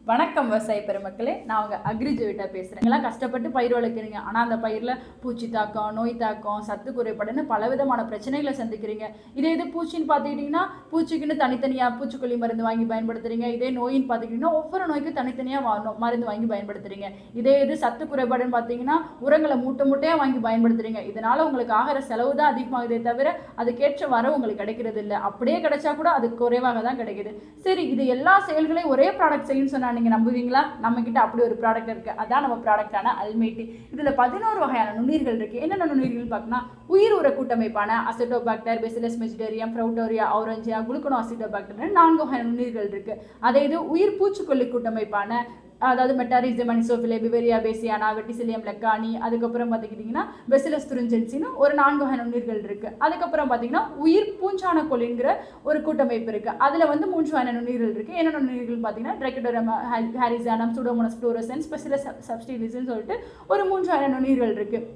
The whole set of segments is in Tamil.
வணக்கம் விவசாய பெருமக்களே, நான் உங்கள் அக்ரிஜோவிட்டா பேசுகிறேன். நீங்களாம் கஷ்டப்பட்டு பயிர் வளர்க்குறீங்க, ஆனால் அந்த பயிரில் பூச்சி தாக்கம், நோய் தாக்கம், சத்து குறைபாடுன்னு பலவிதமான பிரச்சனைகளை சந்திக்கிறீங்க. இது பூச்சின்னு பார்த்துக்கிட்டிங்கன்னா பூச்சிக்குன்னு தனித்தனியாக பூச்சிக்கொல்லி மருந்து வாங்கி பயன்படுத்துறீங்க. இதே நோயின்னு பார்த்துக்கிட்டிங்கன்னா ஒவ்வொரு நோய்க்கும் தனித்தனியாக மருந்து வாங்கி பயன்படுத்துறீங்க. இது சத்து குறைபாடுன்னு பார்த்தீங்கன்னா உரங்களை மூட்டையாக வாங்கி பயன்படுத்துறீங்க. இதனால் உங்களுக்கு ஆகிற செலவு தான் அதிகமாகுதே தவிர அதுக்கேற்ற வரவு உங்களுக்கு கிடைக்கிறது இல்லை. அப்படியே கிடைச்சா கூட அது குறைவாக தான் கிடைக்குது. சரி, இது எல்லா செயல்களையும் ஒரே ப்ராடக்ட் செய்யுன்னு சொன்னால் நீங்கள் நம்புவீங்களா? நம்மக்கிட்ட அப்படி ஒரு ப்ராடக்ட் இருக்குது. அதான் நம்ம ப்ராடக்டான அல்மேட்டி. இதில் 11 வகையான நுண்ணீர்கள் இருக்குது. என்னென்ன நுண்ணீர்கள் பார்க்கணும்னா, உயிர் உர கூட்டமைப்பான அசிட்டோபாக்டர், பெசிலஸ் மெஜிடேரியம், ப்ரௌட்டோரியா, ஆரஞ்சியா, குளுக்கோனோ அசிட்டோபாக்டர் 4 வகையான நுண்ணீர்கள் இருக்குது. அதே இது உயிர் பூச்சிக்கொல்லி கூட்டமைப்பான அதாவது மெட்டாரிசம், அனிசோஃபிலே, பிவேரியா பேசியானா, வெட்டிசிலியம் லெக்கானி, அதுக்கப்புறம் பார்த்துக்கிட்டிங்கன்னா பெசிலஸ் துரிஞ்சென்சின்னு ஒரு 4 வகை நுண்ணீர்கள் இருக்குது. அதுக்கப்புறம் பார்த்தீங்கன்னா உயிர் பூஞ்சான கொல்லிங்கிற ஒரு கூட்டமைப்பு இருக்குது. அதில் 3 வகை நுண்ணீர்கள் இருக்குது. என்ன நுண்ணீர்கள் பார்த்தீங்கன்னா ட்ரைக்கோடர்மா ஹாரிசானம், சூடோமோனாஸ் ஃப்ளோரசன்ஸ், பெசிலஸ் சப்ஸ்டிலிஸ்ன்னு சொல்லிட்டு ஒரு 3 வகை நுண்ணீர்கள் இருக்குது.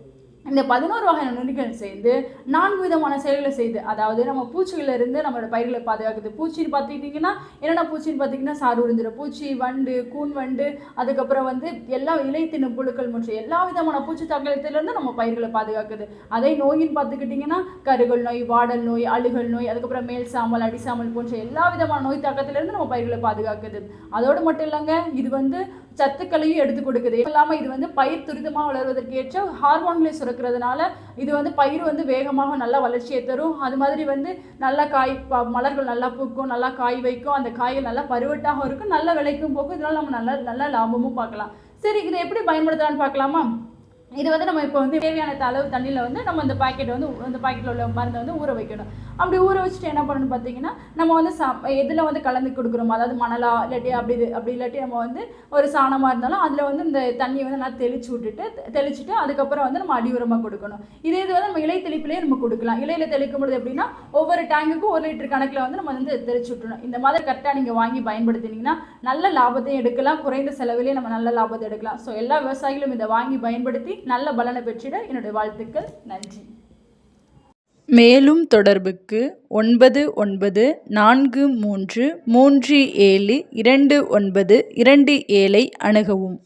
இந்த 11 வகையான நுண்ணிகள் சேர்ந்து 4 விதமான செயல்களை செய்யுது. அதாவது நம்ம பூச்சிகளிலிருந்து நம்மளோட பயிர்களை பாதுகாக்குது. பூச்சின்னு பார்த்துக்கிட்டிங்கன்னா என்னென்ன பூச்சின்னு பார்த்தீங்கன்னா சாறு உறிஞ்சிற பூச்சி, வண்டு, கூன் வண்டு, அதுக்கப்புறம் எல்லா இலை தின்னும் புழுக்கள் மற்றும் எல்லா விதமான பூச்சி தாக்கத்திலிருந்து நம்ம பயிர்களை பாதுகாக்குது. அதே நோயின்னு பார்த்துக்கிட்டிங்கன்னா கருகல் நோய், வாடல் நோய், அழுகல் நோய், அதுக்கப்புறம் மேல் சாமல், அடிசாமல் போன்ற எல்லா விதமான நோய் தாக்கத்திலிருந்து நம்ம பயிர்களை பாதுகாக்குது. அதோடு மட்டும் இல்லைங்க, இது சத்துக்களையும் எடுத்து கொடுக்குது. இல்லாமல் இது பயிர் துரிதமாக வளர்வதற்கு ஏற்ற ஹார்மோன்களை சுரக்கிறதுனால இது பயிர் வேகமாக நல்லா வளர்ச்சியை தரும். அது மாதிரி நல்லா மலர்கள் நல்லா பூக்கும், நல்லா காய் வைக்கும். அந்த காய்கள் நல்லா பருவட்டாகவும் இருக்கும், நல்ல விளைக்கும் போகும். இதனால் நம்ம நல்ல லாபமும் பார்க்கலாம். சரி, இதை எப்படி பயன்படுத்தலான்னு பார்க்கலாமா? இது நம்ம இப்போ தேவையான அளவு தண்ணியில் நம்ம அந்த பாக்கெட்டை அந்த பாக்கெட்டில் உள்ள மருந்தை ஊற வைக்கணும். அப்படி ஊற வச்சுட்டு என்ன பண்ணணும்னு பார்த்தீங்கன்னா, நம்ம எதில் கலந்து கொடுக்குறோமோ, அதாவது மணலா இல்லாட்டி அப்படி இல்லாட்டி நம்ம ஒரு சாணமாக இருந்தாலும் அதில் இந்த தண்ணியை நல்லா தெளிச்சுட்டு அதுக்கப்புறம் நம்ம அடி உரமாக கொடுக்கணும். இது நம்ம இலை தெளிப்பிலேயே நம்ம கொடுக்கலாம். இலையில் தெளிக்கும் பொழுது எப்படின்னா ஒவ்வொரு டேங்குக்கும் 1 லிட்டர் கணக்கில் நம்ம தெளிச்சு விட்டுணும். இந்த மாதிரி கரெக்டாக நீங்கள் வாங்கி பயன்படுத்தினீங்கன்னா நல்ல லாபத்தையும் எடுக்கலாம், குறைந்த செலவிலேயே நம்ம நல்ல லாபத்தை எடுக்கலாம். ஸோ எல்லா விவசாயிகளும் இதை வாங்கி பயன்படுத்தி நல்ல பலனை பெற்றிட என்னுடைய வாழ்த்துக்கள். நன்றி. மேலும் தொடர்புக்கு 9943372927 அணுகவும்.